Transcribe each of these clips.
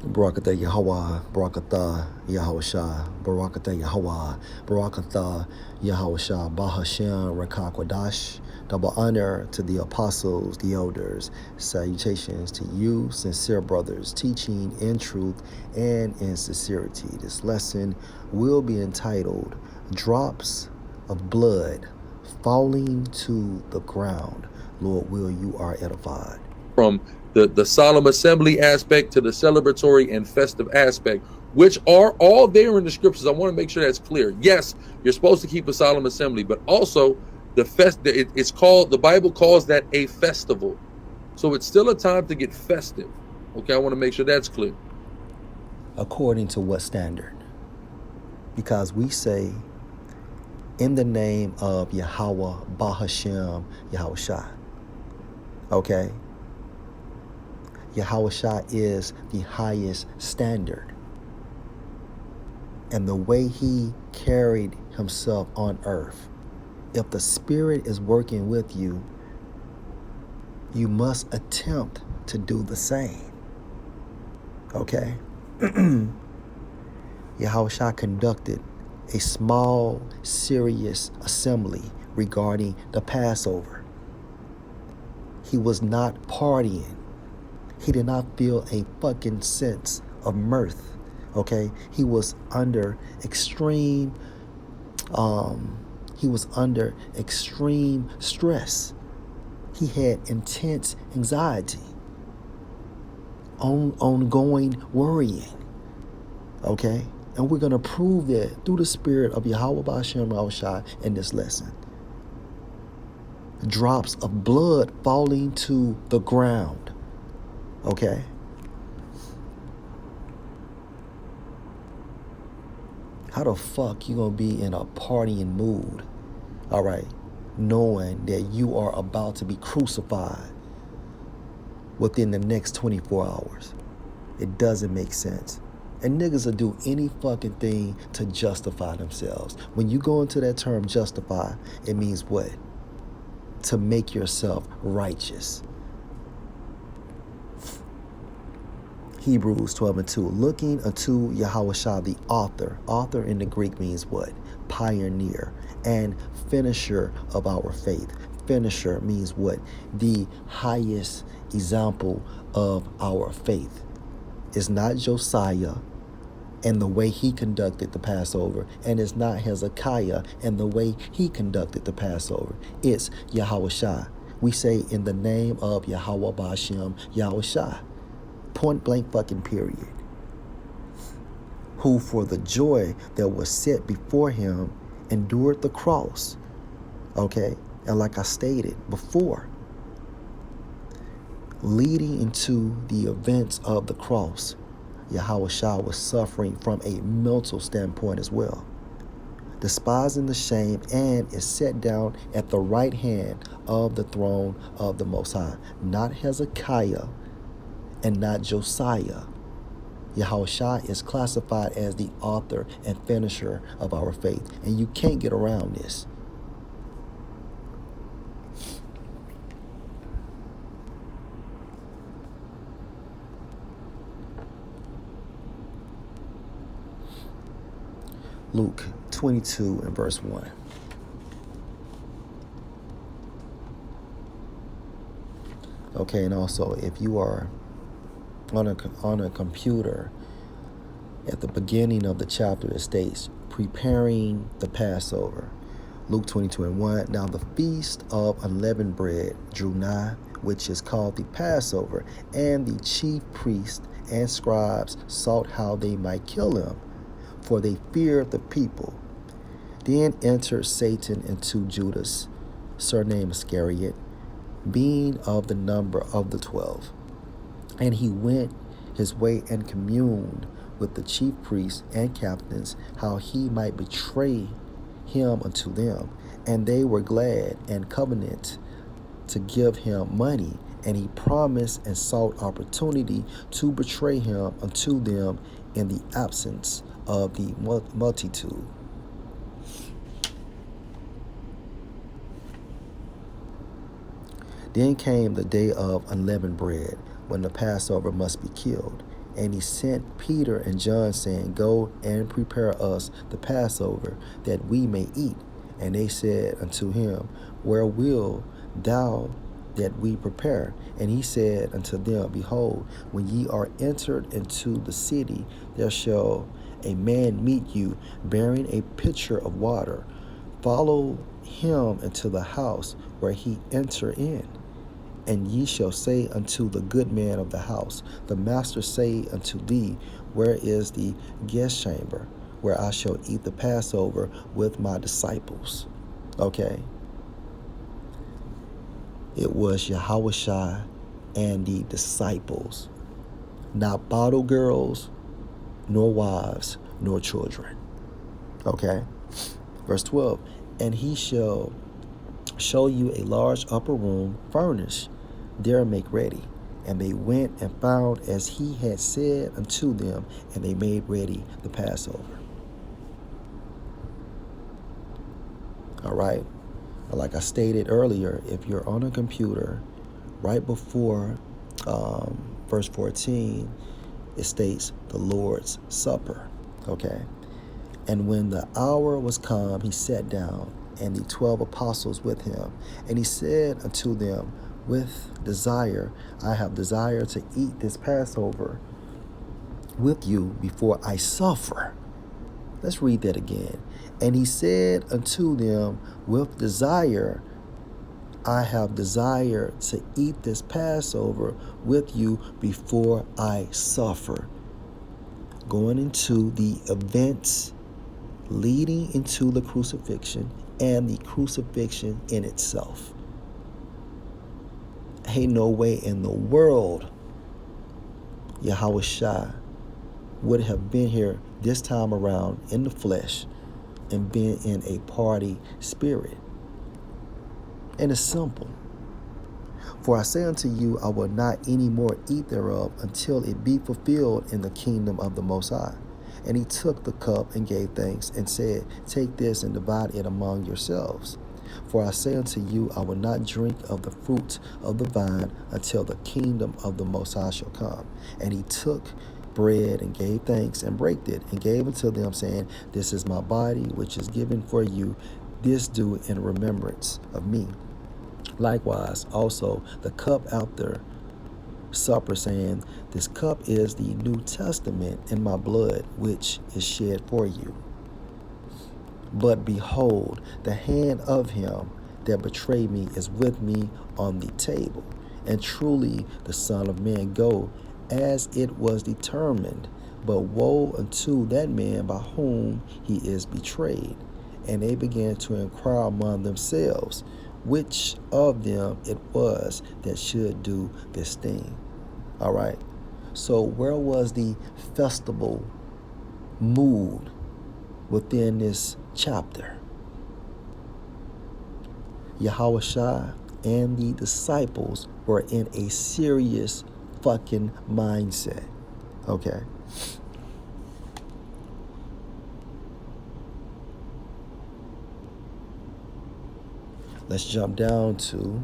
Barakatah Yahweh, Barakatah Yahushua, Barakatah Yahweh, Barakatah Yahushua, Bahashem, Rakakwadash. Double honor to the apostles, the elders. Salutations to you, sincere brothers, teaching in truth and in sincerity. This lesson will be entitled Drops of Blood Falling to the Ground. Lord, will you are edified. From the solemn assembly aspect to the celebratory and festive aspect, which are all there in the scriptures. I want to make sure that's clear. Yes, you're supposed to keep a solemn assembly, but also it's called, the Bible calls that a festival. So it's still a time to get festive. Okay, I want to make sure that's clear. According to what standard? Because we say, in the name of Yahweh, Bahashem, Yahushua. Okay? Yahushua is the highest standard. And the way he carried himself on earth, if the Spirit is working with you, you must attempt to do the same. Okay? Yahushua conducted a small, serious assembly regarding the Passover. He was not partying. He did not feel a fucking sense of mirth. Okay? He was under extreme stress. He had intense anxiety, ongoing worrying. Okay? And we're going to prove that through the spirit of Yahweh Ba'ashem Yahushua in this lesson. Drops of blood falling to the ground. Okay? How the fuck you going to be in a partying mood, all right, knowing that you are about to be crucified within the next 24 hours? It doesn't make sense. And niggas will do any fucking thing to justify themselves. When you go into that term justify, it means what? To make yourself righteous. Hebrews 12:2. Looking unto Yahushua the author. Author in the Greek means what? Pioneer and finisher of our faith. Finisher means what? The highest example of our faith. It's not Josiah and the way he conducted the Passover, and it's not Hezekiah and the way he conducted the Passover. It's Yahushua. We say in the name of Yahweh Ba'ashem Yahushua. Point blank fucking period. Who for the joy that was set before him endured the cross. Okay? And like I stated before, leading into the events of the cross, Yahushua was suffering from a mental standpoint as well, despising the shame, and is set down at the right hand of the throne of the Most High. Not Hezekiah and not Josiah. Yahushua is classified as the author and finisher of our faith, and you can't get around this. Luke 22 and verse 1. Okay, and also if you are on a computer, at the beginning of the chapter it states, preparing the Passover. Luke 22 and 1. Now the feast of unleavened bread drew nigh, which is called the Passover, and the chief priests and scribes sought how they might kill him, for they feared the people. Then entered Satan into Judas, surnamed Iscariot, being of the number of the 12. And he went his way and communed with the chief priests and captains, how he might betray him unto them. And they were glad and covenant to give him money. And he promised and sought opportunity to betray him unto them in the absence of the multitude. Then came the day of unleavened bread, when the Passover must be killed. And he sent Peter and John, saying, Go and prepare us the Passover, that we may eat. And they said unto him, Where will thou that we prepare? And he said unto them, Behold, when ye are entered into the city, there shall a man meet you, bearing a pitcher of water. Follow him into the house where he enter in. And ye shall say unto the good man of the house, The master say unto thee, Where is the guest chamber, where I shall eat the Passover with my disciples? Okay. It was Yahushua and the disciples, not bottle girls, nor wives, nor children. Okay. Verse 12. And he shall show you a large upper room furnished, there make ready. And they went and found as he had said unto them, and they made ready the Passover. All right. Like I stated earlier, if you're on a computer, right before verse 14, it states the Lord's Supper. Okay. And when the hour was come, he sat down, and the 12 apostles with him. And he said unto them, With desire, I have desired to eat this Passover with you before I suffer. Let's read that again. And he said unto them, With desire, I have desired to eat this Passover with you before I suffer. Going into the events leading into the crucifixion and the crucifixion in itself. Ain't no way in the world Yahushua would have been here this time around in the flesh and been in a party spirit. And it's simple. For I say unto you, I will not any more eat thereof until it be fulfilled in the kingdom of the Most High. And he took the cup and gave thanks and said, Take this and divide it among yourselves. For I say unto you, I will not drink of the fruit of the vine until the kingdom of the Most High shall come. And he took bread and gave thanks and brake it and gave unto them, saying, This is my body, which is given for you. This do in remembrance of me. Likewise, also the cup after supper, saying, This cup is the New Testament in my blood, which is shed for you. But behold, the hand of him that betrayed me is with me on the table. And truly the Son of Man go as it was determined. But woe unto that man by whom he is betrayed. And they began to inquire among themselves, which of them it was that should do this thing. All right. So where was the festival mood within this chapter? Yahushua and the disciples were in a serious fucking mindset. Okay. Let's jump down to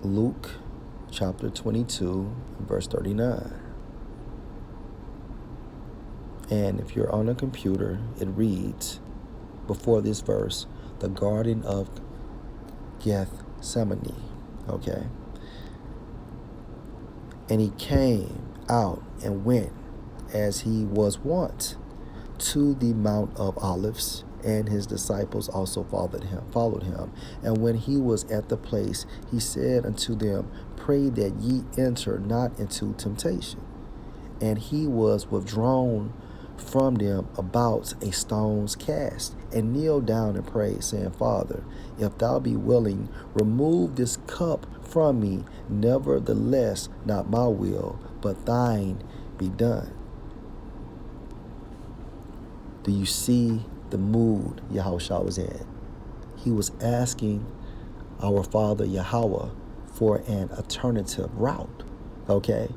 Luke chapter 22, verse 39. And if you're on a computer, it reads, before this verse, the Garden of Gethsemane. Okay. And he came out and went, as he was wont, to the Mount of Olives, and his disciples also followed him. And when he was at the place, he said unto them, Pray that ye enter not into temptation. And he was withdrawn from them about a stone's cast, and kneeled down and prayed, saying, Father, if thou be willing, remove this cup from me. Nevertheless, not my will, but thine be done. Do you see the mood Yahushua was in? He was asking our Father Yahweh for an alternative route. Okay?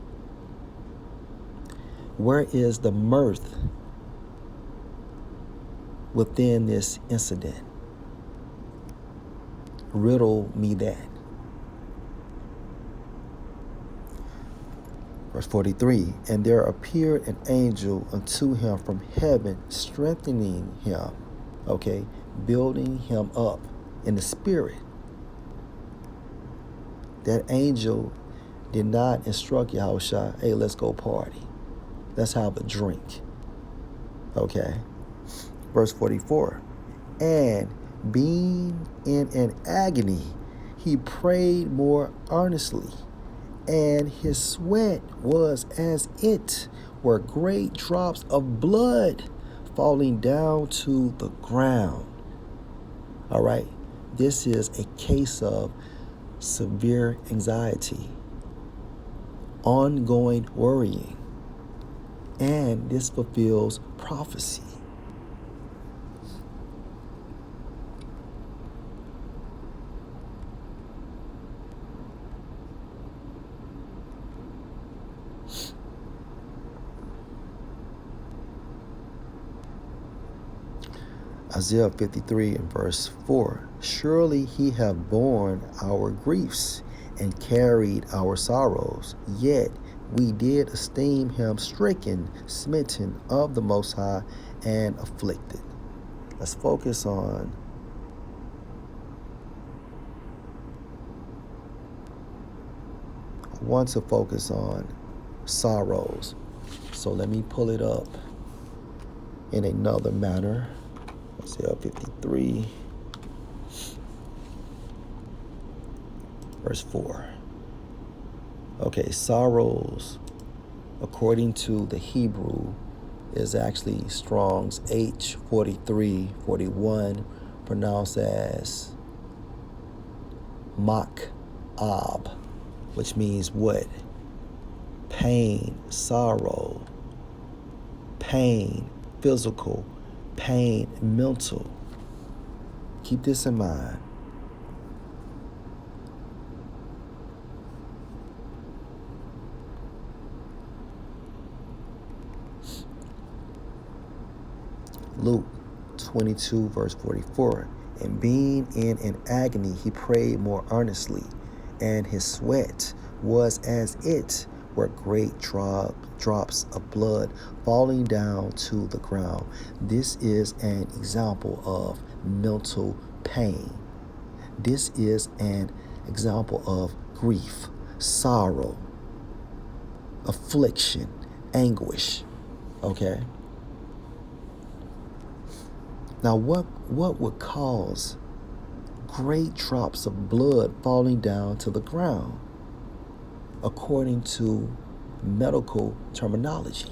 Where is the mirth within this incident? Riddle me that. Verse 43, and there appeared an angel unto him from heaven, strengthening him, okay, building him up in the spirit. That angel did not instruct Yahushua, hey, let's go party. Let's have a drink. Okay. Verse 44, and being in an agony, he prayed more earnestly, and his sweat was as it were great drops of blood falling down to the ground. All right. This is a case of severe anxiety, ongoing worrying, and this fulfills prophecy. Isaiah 53 and verse 4, surely he hath borne our griefs and carried our sorrows, yet we did esteem him stricken, smitten of the Most High, and afflicted. Let's focus on I want to focus on sorrows. So let me pull it up in another manner. Isaiah 53, verse 4. Okay, sorrows, according to the Hebrew, is actually Strong's H4341, pronounced as Mach-ab, which means what? Pain, sorrow, pain, physical, pain, mental. Keep this in mind. Luke 22, verse 44. And being in an agony, he prayed more earnestly, and his sweat was as it were great drops of blood falling down to the ground. This is an example of mental pain. This is an example of grief, sorrow, affliction, anguish. Okay? Now, what would cause great drops of blood falling down to the ground, according to medical terminology?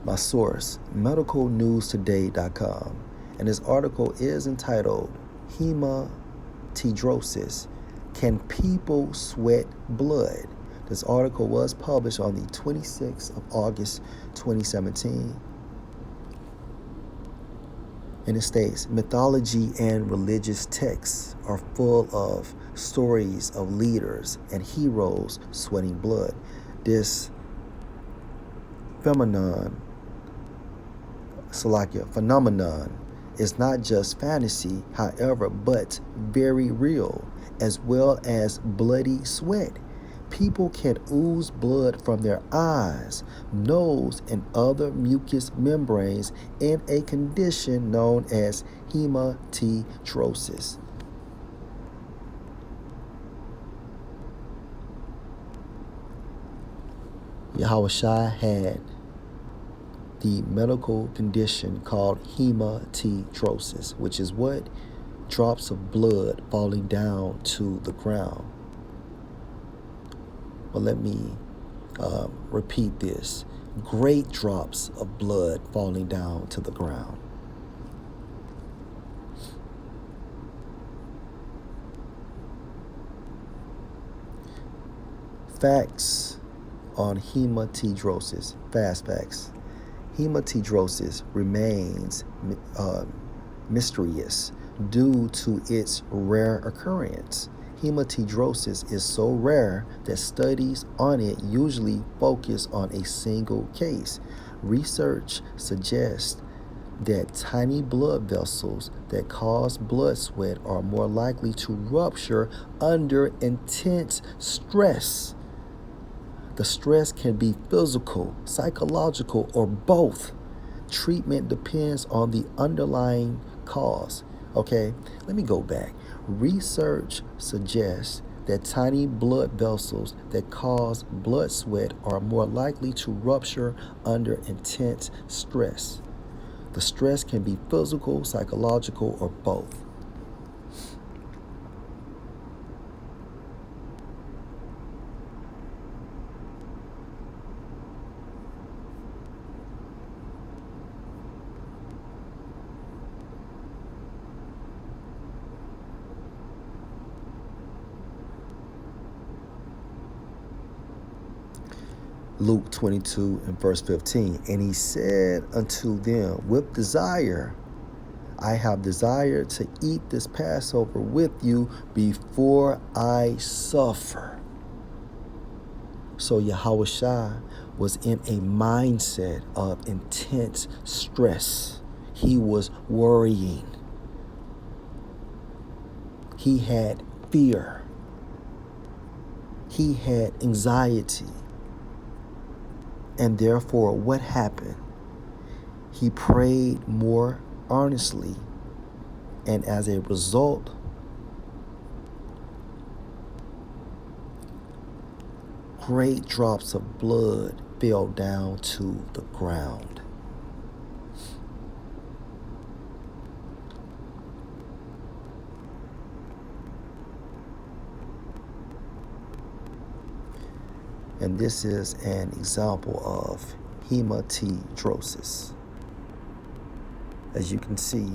My source, medicalnewstoday.com, and this article is entitled Hematidrosis, Can People Sweat Blood? This article was published on the 26th of August, 2017. And it states, mythology and religious texts are full of stories of leaders and heroes sweating blood. This phenomenon is not just fantasy, however, but very real, as well as bloody sweat. People can ooze blood from their eyes, nose, and other mucous membranes in a condition known as hematidrosis. Yahushua had the medical condition called hematidrosis, which is what? Drops of blood falling down to the ground. Well, let me repeat this. Great drops of blood falling down to the ground. Facts on hematidrosis. Fast facts. Hematidrosis remains mysterious due to its rare occurrence. Hematidrosis is so rare that studies on it usually focus on a single case. Research suggests that tiny blood vessels that cause blood sweat are more likely to rupture under intense stress. The stress can be physical, psychological, or both. Treatment depends on the underlying cause. Okay, let me go back. Research suggests that tiny blood vessels that cause blood sweat are more likely to rupture under intense stress. The stress can be physical, psychological, or both. Luke 22 and verse 15. And he said unto them, with desire, I have desired to eat this Passover with you before I suffer. So Yahushua was in a mindset of intense stress. He was worrying. He had fear. He had anxiety. And therefore, what happened? He prayed more earnestly. And as a result, great drops of blood fell down to the ground. And this is an example of hematidrosis. As you can see,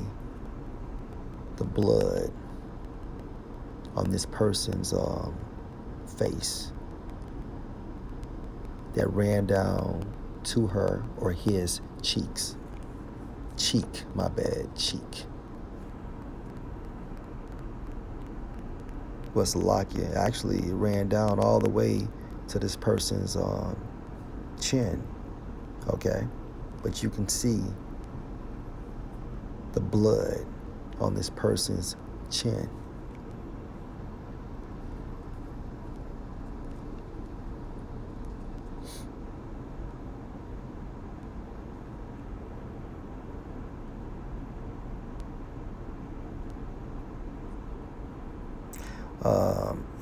the blood on this person's face that ran down to her or his cheeks. Cheek. Was lucky. Actually, it ran down all the way to this person's chin. Okay? But you can see the blood on this person's chin.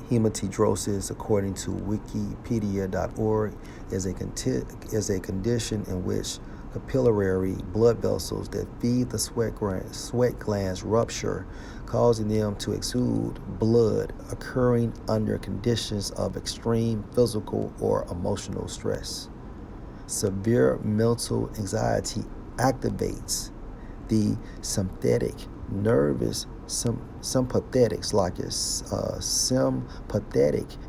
Hematidrosis, according to Wikipedia.org, is a condition in which capillary blood vessels that feed the sweat glands rupture, causing them to exude blood, occurring under conditions of extreme physical or emotional stress. Severe mental anxiety activates the sympathetic nervous sympathetic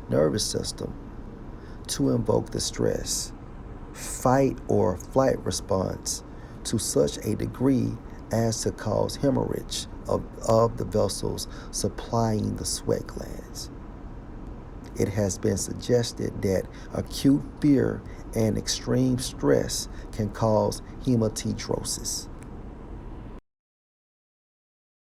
nervous system to invoke the stress, fight or flight response to such a degree as to cause hemorrhage of the vessels supplying the sweat glands. It has been suggested that acute fear and extreme stress can cause hematidrosis.